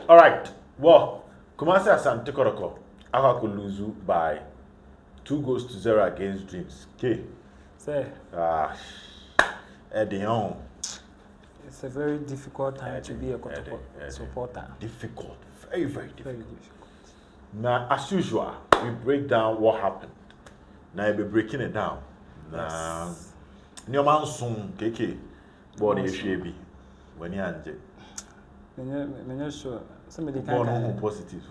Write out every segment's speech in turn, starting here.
All right. Well, Kumasi Asante Kotoko, Aka could lose by 2-0 against Dreams. Okay. Say. Edion. It's a very difficult time to be a Kotoko supporter. Difficult. Very, very difficult. Very difficult. Now, as usual, we break down what happened. Now, we'll be breaking it down. Now, your man soon, KK, body is shabby. When you are I'm sure somebody can go positive.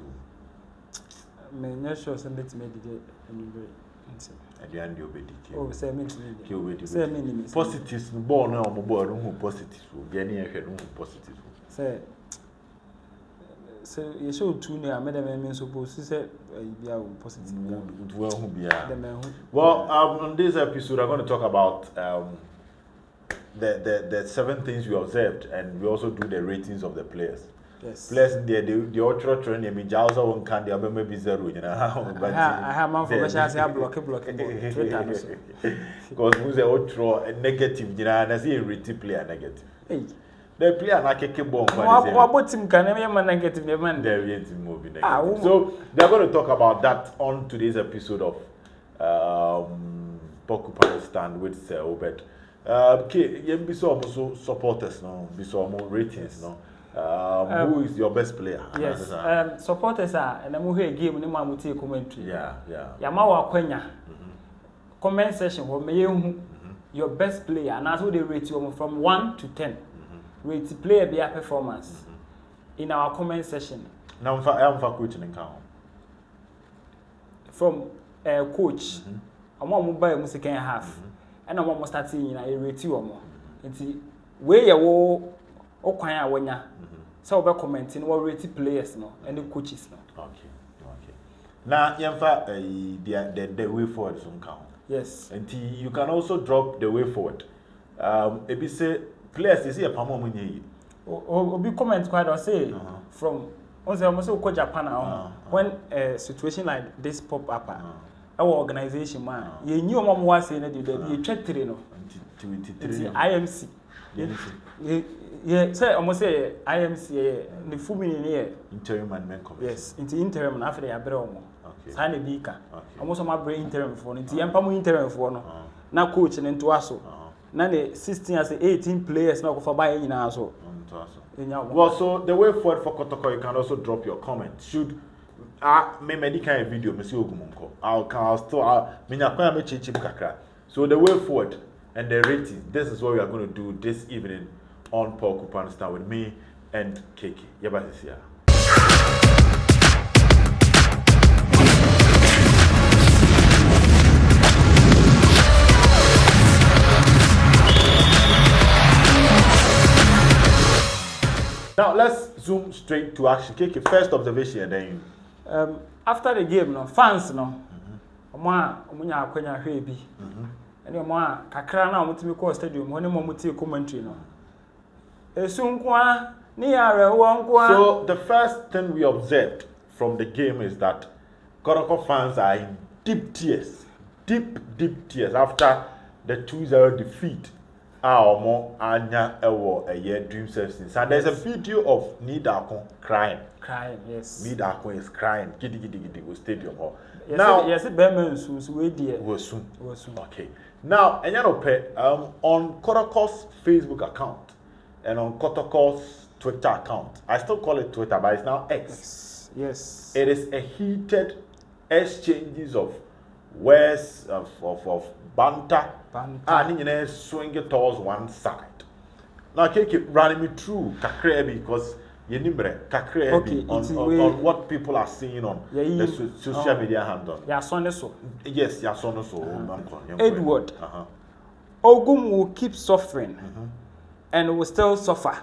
I'm sure somebody made it anyway. At the end, you'll be oh, say me positives, born no more who positive will be any positive. Say, you show two near Madame supposed to say, be positive. Well, on this episode, I'm going to talk about the 7 things we observed, and we also do the ratings of the players. Yes. Players in the ultra training, me Jausa won't can the maybe 0, you know. I have man for I block Twitter. Because who's the ultra negative, you know, and I see a rated player negative. Hey. The player na keke bomb. What team can man negative man? They're movie negative. So they're going to talk about that on today's episode of Porcupine Stand with Sir Obed. Okay, you be so supporters now, be so more ratings now. Who is your best player? Yes, supporters are, and I'm here game ni mamuti commentary. Yeah. Yamawa Kwenya. Comment section for me your best player, and that's what they rate you from 1 to 10. Rate player be a performance in our comment section. Now I'm for coaching in count. From coach, I'm more by a second half, and I'm almost starting in a rate you more. It's where you wo okwanya wanya. So we commenting what rate players no and the coaches no. Okay. Now yamfa the way forward some count. Yes. And you can also drop the way forward. Ebi say players is here pamo munye. Obi comment quite or say from almost go Japan when a situation like this pop up our organization man you knew mom was saying that you check no IMC yeah say almost say IMC the full meaning here interim management committee. Yes into interim after they are sign a bika almost my brain interim for into yampa interim for no na coach and into aso na the 16 as 18 players now for buy in aso. Well, so the way forward for Kotoko, you can also drop your comment. Should me medical video, Monsieur Ogumunko. I'll still so the way forward and the rating. This is what we are going to do this evening on Porcupine Stand with me and Keke. Yabasisia. Now let's zoom straight to action. Keke, first observation and then after the game no fans no omunya akwanya hwe bi ene omo kakra na omutimi ko stadium woni mo muti commentary no esunkwa ni yare wonkwa. So the first thing we observed from the game is that Kotoko fans are in deep tears after the 2-0 defeat. Omo anya ewo eye dream services. And there's a video of Nidako crying, yes. Nidako is crying gidi go stadium. Yes, now yes Berman we dear was soon. Okay, now on Kotoko's Facebook account and on Kotoko's Twitter account, I still call it Twitter but it's now X. Yes, it is a heated exchanges of words of banter. And you swing it towards one side. Now, keep running me through Kakrebi because you on what people are seeing on the social media handle. Yes, Edward. Ogum will keep suffering and will still suffer.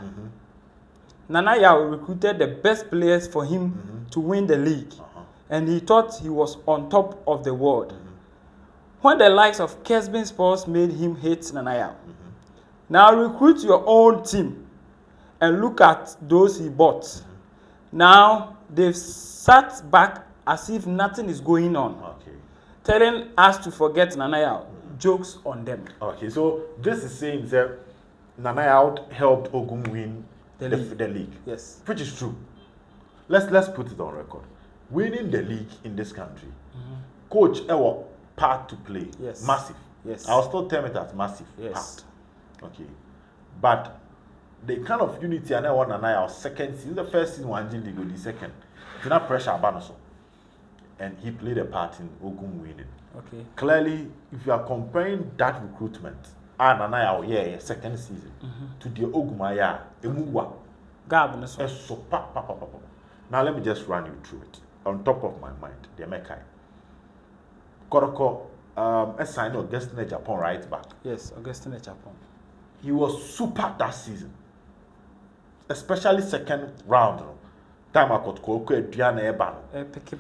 Nanaya recruited the best players for him to win the league, and he thought he was on top of the world. When the likes of Kesbin Sports made him hate Nanaya. Now recruit your own team and look at those he bought. Now they've sat back as if nothing is going on. Telling us to forget Nanaya. Jokes on them. Okay, so this is saying that Nanaya helped Ogum win the league. Yes. Which is true. let's put it on record. Winning the league in this country, coach our part to play. Yes. Massive. Yes. I'll still term it as massive Yes. part. Okay. But the kind of unity and I want and I our second season, the first season one league the second. It's not pressure Abanoso. And he played a part in Ogum winning. Okay. Clearly, if you are comparing that recruitment and I second season to the Ogumaya, Emuwa, Gab, so. so now let me just run you through it. On top of my mind, the Mekai. Kotoko assigned Augustine Japan right back. Yes, Augustine Japan. He was super that season. Especially second round. Time I got Kotoko Diana Eban.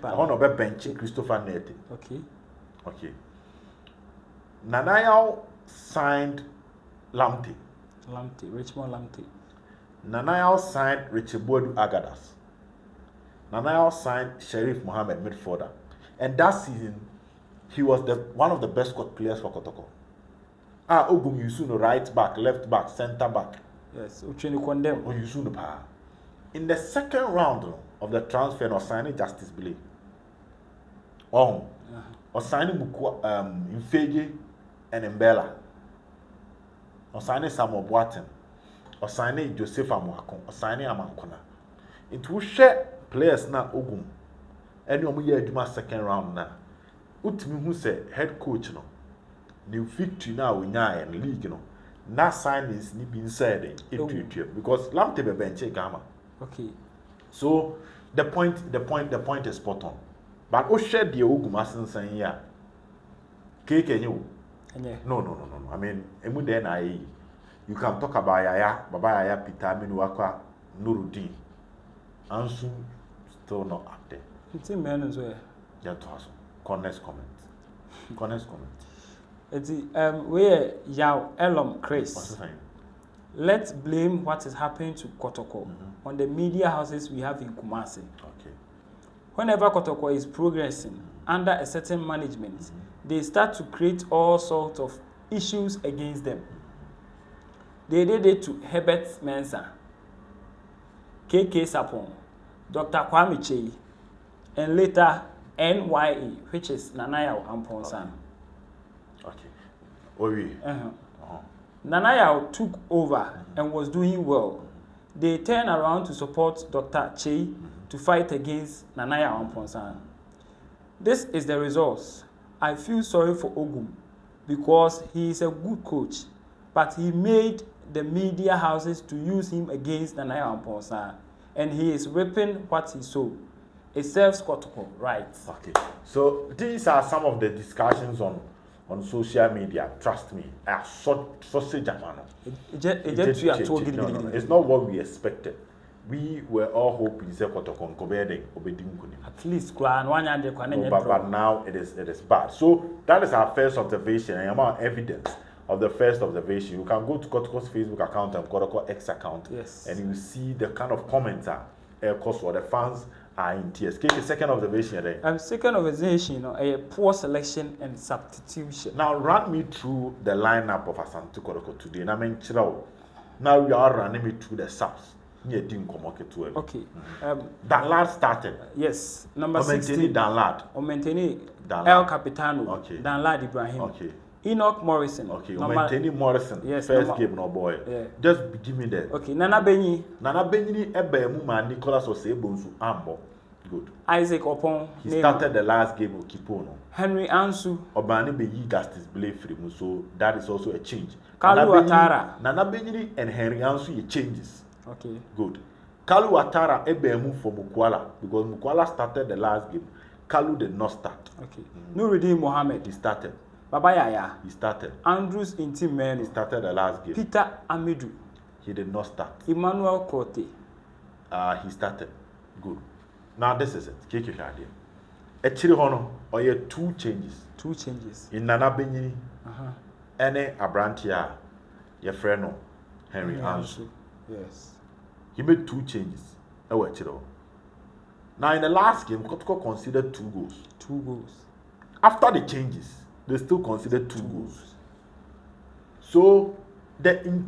I want to bench Christopher Nete. Okay. Nanayao signed Lamte. Richmond Lamte. Nanayao signed Richibodu Agadas. Nanayao signed Sheriff Mohammed midfielder. And that season, he was one of the best players for Kotoko. Ogum Yusuno right back, left back, center back. Yes, Uchini Condemn. Yusuno pa. In the second round of the transfer, or signing Justice Billy. Or signing Infeji and Mbella. Or signing Samuel Boaten. Or signing Joseph Amuakon. Or signing Amankona. It will share players now Ogum. Any of you do my second round now. Utimi who say head coach no. New victory now we and league no. Na signings ni been said because Lamte be bench Gamma. Okay. So the point is spot on. But o share the Ogum asin saying yeah. Keke you. No. I mean, emu den aye. You can talk about Yaya, Baba Yaya Peter Minuakwa Nuruddin. Ansu still not up there. It's in men as well. Yeah, to us. Honest comment. It's where Yao Elom Chris. Let's blame what is happening to Kotoko on the media houses we have in Kumasi. Okay. Whenever Kotoko is progressing under a certain management, they start to create all sorts of issues against them. They did it to Herbert Mensah, KK Sapon, Dr. Kwame Chey, and later NYE, which is Nanayao Amponsan. Okay. Nanayao took over and was doing well. They turned around to support Dr. Chey to fight against Nanayao Amponsan. This is the result. I feel sorry for Ogum because he is a good coach, but he made the media houses to use him against Nanayao Amponsan, and he is reaping what he sowed. It serves Kotoko, right? Okay. So these are some of the discussions on social media. Trust me, sausage Jamano. It's not what we expected. We were all hoping that Kotoko Nkobede Obedinkuni. At least, but now it is bad. So that is our first observation, and amount evidence of the first observation. You can go to Kotoko's Facebook account and Kotoko X account, yes, and you see the kind of comments because the fans are in tears. The second observation there. Second observation, a poor selection and substitution. Now run me through the lineup of Asante Kotoko today. Now you are running me through the subs. Okay. Danlad started. Yes. Number 16. Danlad. El Capitano. Okay. Danlad Ibrahim. Okay. Enoch Morrison. Okay. Morrison. Yes. First game, no boy. Yeah. Just give me that. Okay. Nana Benyi. Ebemu Nicholas Osebonsu Ambo. Good. Isaac Opon. He started the last game of Kipono. Henry Ansu. Obani Beyi Justice Blay Frimu. So that is also a change. Kalu Atara. Nana Benyi and Henry Ansu changes. Okay. Good. Kalu Atara ebemu for Mukwala because Mukwala started the last game. Kalu did not start. Okay. Nuruddin Mohammed. He started. Baba Yaya. He started. Andrews Intimen. He started the last game. Peter Amidu. He did not start. Emmanuel Korte. He started. Good. Now this is it. Keke Shadi. Echiri hono oye two changes. Two changes. In Nana Benyini. Ene Abrantia. Your friend no. Henry Ansu. Yes. He made two changes. Now in the last game, Kotoko considered 2 goals. 2 goals. After the changes, they still considered 2 goals. So the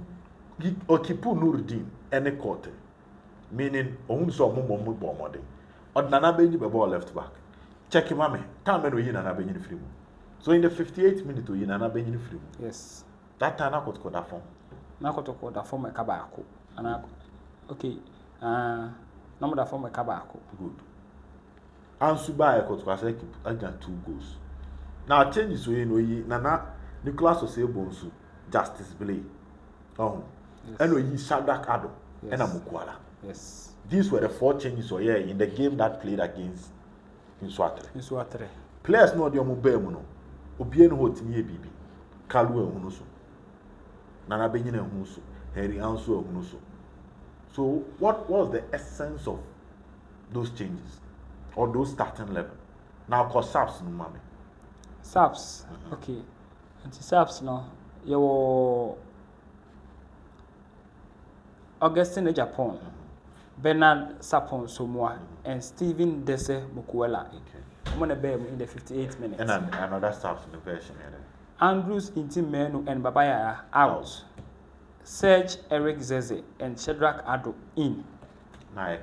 Okipu Nuruddin and Korte meaning ohun so mo bomode Nana Benji be ball left back check him ame time no yi Nana Benji free mu so in the 58th minute yi Nana Benji free mu yes that time na Kotoko da form da form e ka baako ana okay na mo da form e ka baako good Ansu ba e Kotoko say keep again 2 goals now change so you know yi Nana Nicholas Osebonsu Justice Blay and we Shadrach Ado and Amukwala. Yes. These were the 4 changes in the game that played against in Swatre. Players know the Omubemuno. Obien Hotini Bibi. Kalu Hunuso. Nana Benyin Hunuso. Harry Anso Hunuso. So what was the essence of those changes? Or those starting 11? Now cause Saps no mami. Saps. Okay. And Saps no. You Augustine Japan, Bernard Sapon Somoa, and Stephen Dese Mukwela. I'm going to bear in the 58th minute. And another Saps in the version. Andrews Intimenu and Babaya out. Serge Eric Zeze and Shadrach Ado in. Now I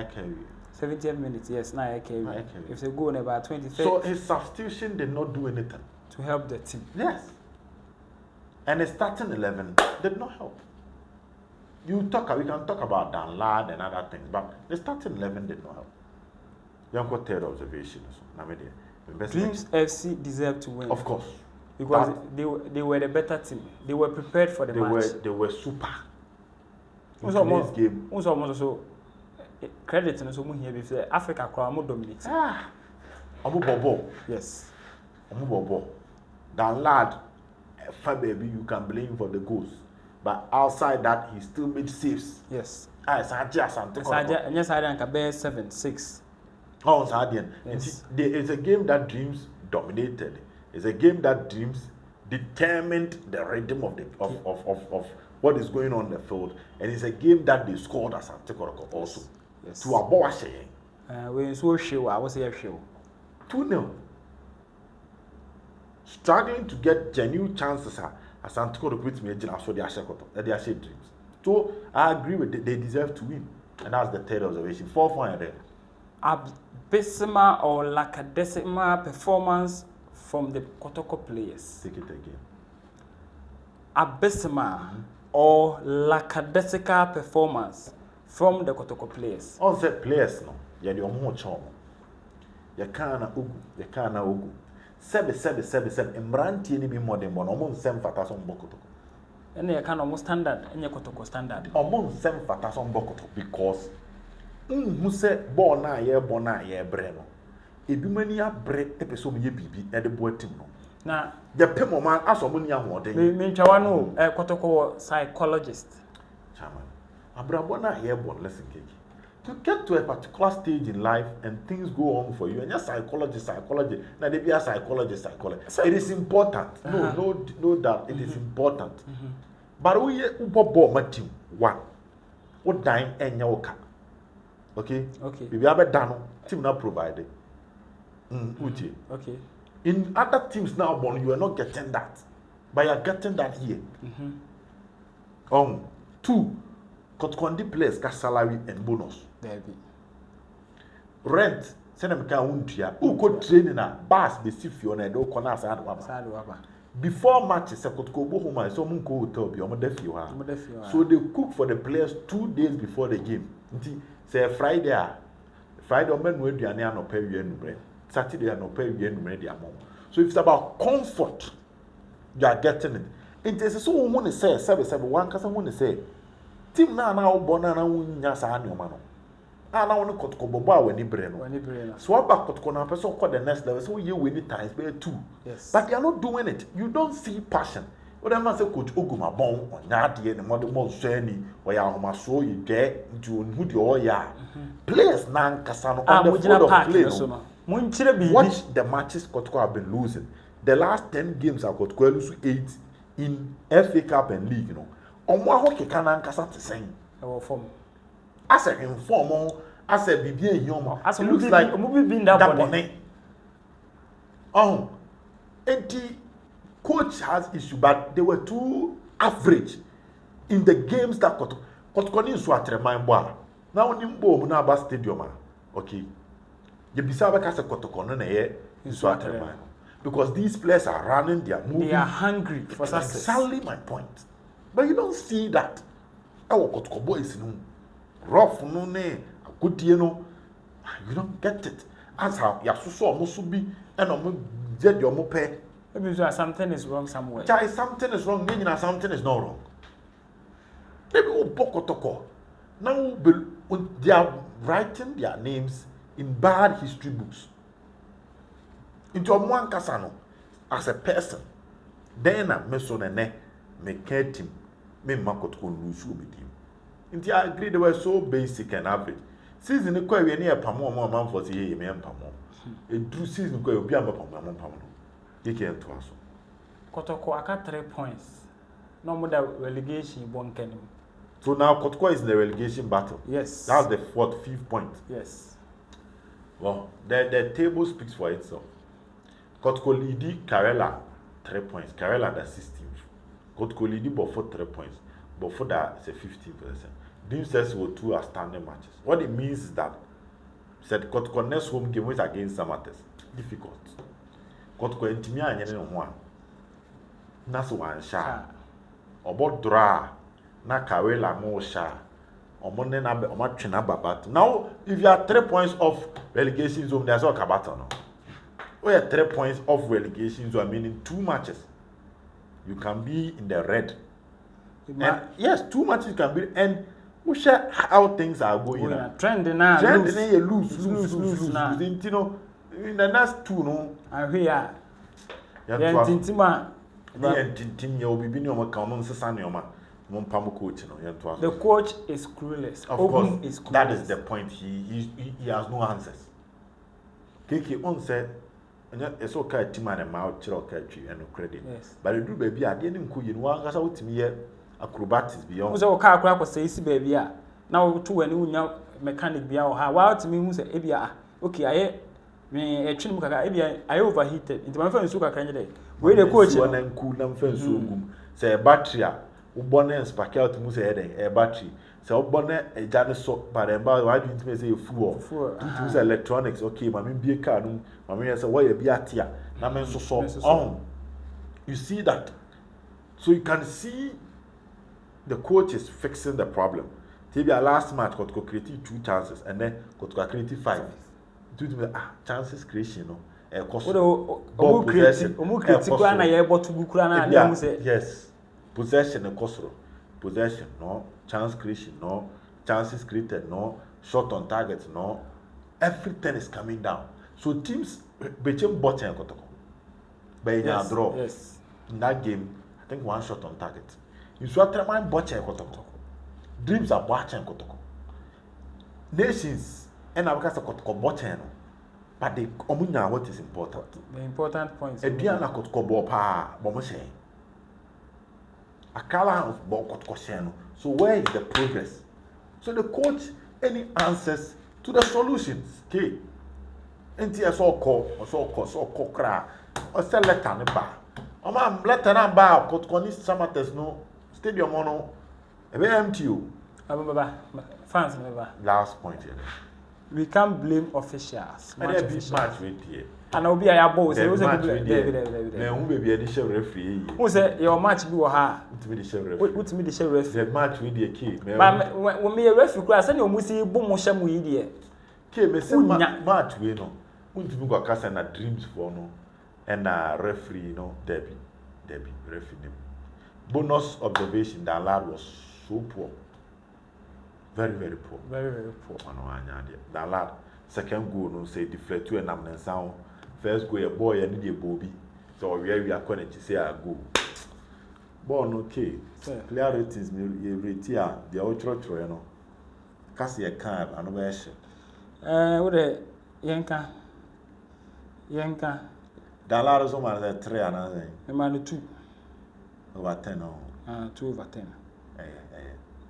carry. 70th minute, yes, now I carry. If they go in about 23. So his substitution did not do anything to help the team. Yes. And the starting 11 did not help. We can talk about Dan Lad and other things, but the starting 11 did not help. You have got third observation. Dreams FC deserved to win. Of course. Because they were the better team. They were prepared for the match. They were super. Game. Also, credit and so here before Africa crowd dominate. Bobo. Yes. Bobo. Dan Lad, baby, you can blame for the goals. But outside that, he still made saves. Yes. Asante Kotoko. Yes, I can bear 7-6. Oh, Sadian. Yes. It's a game that Dreams dominated. It's a game that Dreams determined the rhythm of what is going on in the field. And it's a game that they scored Asante Kotoko also. Yes. To Abowashe. When so show, I was here show. 2-0. Struggling to get genuine chances. Asante Kotoko with me again after the Ashe Dreams. So I agree with they deserve to win. And that's the third observation. 4-4 there. Abysmal or lackadaisical performance from the Kotoko players. Take it again. Abysmal or lackadaisical performance from the Kotoko players. All the players no. Ya di omo chomo. Ya kana ugu. Sebe emrantie ni bi modern bon omo nsem fata so mbokotoko. Ene ya kana omo standard, enye Kotoko standard. Omo nsem fata so mbokotoko because who say ball na ye bre no. Ebi mani abre epeso mo ye bibi e de bo team no. Na the pemo man aso mo ni ahoden. Me ntwa no Kotoko psychologist. Chairman. Abrabo na ye ball lesson cake. To get to a particular stage in life and things go on for you, and your psychology, now they be a psychologist. It is important. No doubt, it is important. But we ubo my team one. What dying and yoka. Okay? Okay. We have a done team not provided. Okay. In other teams now born, you are not getting that. But you are getting that here. 2. Kotkondi players got salary and bonus. There be. Rent, send them can untia. Who could training a bus be see you on a do corner side waba. Before matches, I could go home and someone go hotel be on the so they cook for the players 2 days before the game. Say Friday, men will be no pay you bread. Saturday no pay you bread. So if it's about comfort, you are getting it. It is so one say 7 cause someone say. Team na obona na wunya sa anoma no. Na woni Kotoko bobo a wani bre no. So about Kotoko na person call the next level. So you win times by 2. Yes. But they are not doing it. You don't see passion. What am I say coach Oguma bon onya de ne mo so ani o ya homa so you get into who the oya. Players na nkasa no on the field of play no. Watch the matches Kotoko have been losing. The last 10 games are Kotoko lose 8 in FA Cup and League, you know. Omo ahoke kana nkasa te sen e wo form as a inform as a bibia ehiomo as looks like omo bi nda bone the coach has issue but they were too average in the games that Kotoko ni nso atreman bo a na woni mbo mu na aba stadium a okay ye bisa ba ka se Kotoko no na ye nso atreman because these players are running, they are moving, they are hungry for success. Exactly my point. But you don't see that our Kotoko boys no rough no ne agodie no, you don't get it. As how ya so omo bi and omo je de omo pe. Maybe something is wrong somewhere. Chai, something is wrong, meaning something is not wrong. Maybe Kotoko now they are writing their names in bad history books. Into one kasano as a person. Then I meso ne me care him, me Kotoko lose with him. Into I agree they were so basic and average. Season the koi we near pamo more man for the me pamo. A true season koi be am pamo. You can't to us. Kotoko aka 3 points. No more that relegation one can. So now Kotoko is in the relegation battle. Yes. That's the 5th point. Yes. Well, the table speaks for itself. Kotoko lead Karela 3 points. Karela the 16th. Kotoko lead but for 3 points. But for that it's a 15%. Dim says were 2 outstanding matches. What it means is that said Kotoko next home game was against Samates. Difficult. Kotoko ntimi anye ne ho a. Na so wan sha. Obo dra na Karela mo sha. Omo ne na omo twena babat. Now if you are 3 points off relegation zone, there's all kabata no. We are 3 points off relegation zone, meaning 2 matches. You can be in the red. And yes, 2 matches you can be, and we share how things are going. Trend now. Trend you lose. You know, in the next 2 no. And here. Yeah, Tintima. The coach is clueless. Of course, is clueless. That is the point. He has no answers. Kiki on said, it's okay, team and a mouth, and credit. Yes. But you do baby, I didn't cool you. One got out to me acrobatics beyond. Was our car crack was say, baby. Now, 2 and you mechanic be our how to me, who said, Ebia. Okay, I train I overheated. Into my friend Suka candidate. Where the coach and cool them friends say a battery. Ubonne and spark out to move a battery. So bonnet a Janus soap, but about why didn't you say a fool? Use electronics, okay, mammy be a car, mammy has a way be a tia. Namen so on. You see that. So you can see the coach is fixing the problem. Maybe our last match got created 2 chances and then got created 5. Due to chances creation, no. Yes. Possession and Kosro. Possession, no. Chance creation, no. Chances created, no. Shot on target, no. Everything is coming down. So teams between Boche and Kotoko. But in a draw. Yes. In that game, I think 1 shot on target. You saw Treman Boche and Kotoko. Dreams are Boche and Kotoko. Nations and our cast of Kotoko Boche. But the Omunya, what is important? The important points. A Diana Kotoko Bopa, Bomoshe. Akala of Bokotko. So where is the progress? So the coach, any answers to the solutions? Okay. NTS all call, so cra, or sell letter and bar. Oh, man, letter and bar, Kotkonis Samates no stadium mono. A very empty. Fans, last point here. We can't blame officials. And a big match with here. And I'll be a boss. Who baby additional referee? Who said your match be ha? To me the sheriff. What to me the sheriff? The match with the key. But when me a referee class, and you must see boom shamu idiot. Key, me say match we no. Wouldn't you go cast and dreams for no? And a referee, no, Debbie, referee. Bonus observation, that lad was so poor. Very, very poor. Very, very poor. That lad, second goal, no say deflect to an amnen sound. First goal, a boy and a bobby. So we are going to say a go. Born okay. Player ratings, rate here, the ultra trainer. Cassie a cab and a version. What a Yanka. That lad is almost a 3 another. A man 2 over 10. 2 over 10.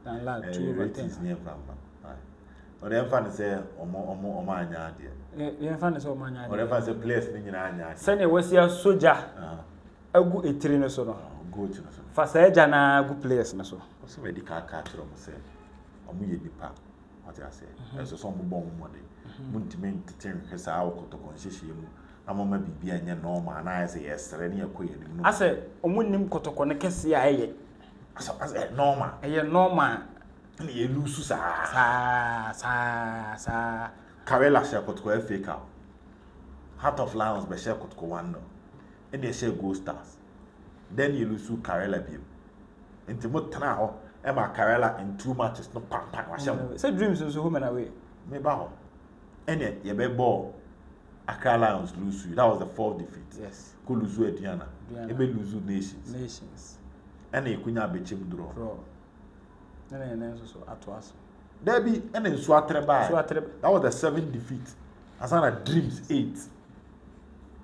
That lad 2 over 10 is near from. Or the infant say, or my yard. The infant is all my yard. Or if I say, place in your yard. Send a was your soldier. A good trainer, so good. Fast edge and a good place. So, what's medical catcher? omo ye nipa what I say so some bon mo de muntime ntete hwesa awo Kotoko nhyehyɛ mu amama bibia nya normal na ayɛ sɛ yɛsrɛ ne yɛkɔ yɛ nim ase omo nim Kotoko ne kese a ɛyɛ ase normal ɛyɛ normal ne yɛ lusu saa Karela share Kotoko FA Cup Heart of Lions be share Kotoko 1-0 and they share Gold Stars then you lose Karela biem nti mo tena ho e ma Karela in 2 matches no pam wa share say dreams so home and away me ba ho and ye be ball Accra Lions lose that was the 4th defeat yes ko lose Aduana e be lose nations and e kunya be chem draw and so atwas there be and nso atreba that was the 7th defeat Asana dreams 8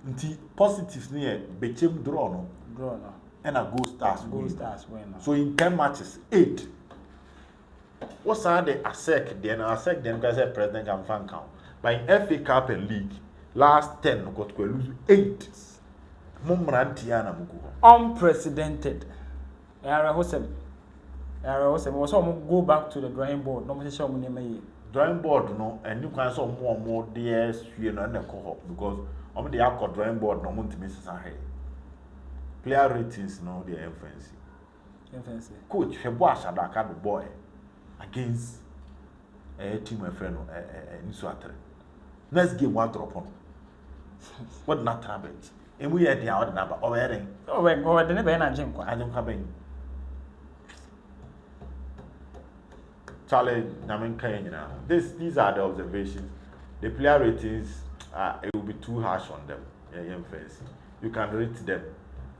nti positives near bechem draw no and a Gold Stars win. So in 10 matches 8 what's the ASEC then ASEC then guys president can fan count but in FA Cup and league last 10 got to lose 8 mumrantiana mugo unprecedented era hosem was go back to the drawing board no say mo name drawing board no and you can so more there sue no na ko because they are drawing board no ntimi sesa he player ratings no the influence coach Febo Ashadaka the boy against a team of friend Nisu Atre next game one drop on what not travel and we had the out number or heading the never na jim kwa and coming Charlie Namin Kenya. These are the observations. The player ratings it will be too harsh on them. You can rate them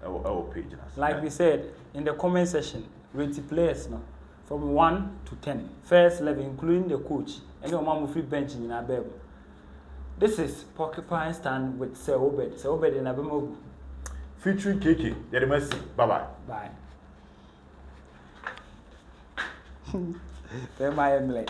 our page. Like we said in the comment section, rate the players now from 1 to 10. First level, including the coach, and your mom free bench in our bed. This is Porcupine Stand with Sir Obed. Sir Obed in Abemobu. Featuring Kiki. Bye bye. Bye. They're my Emily.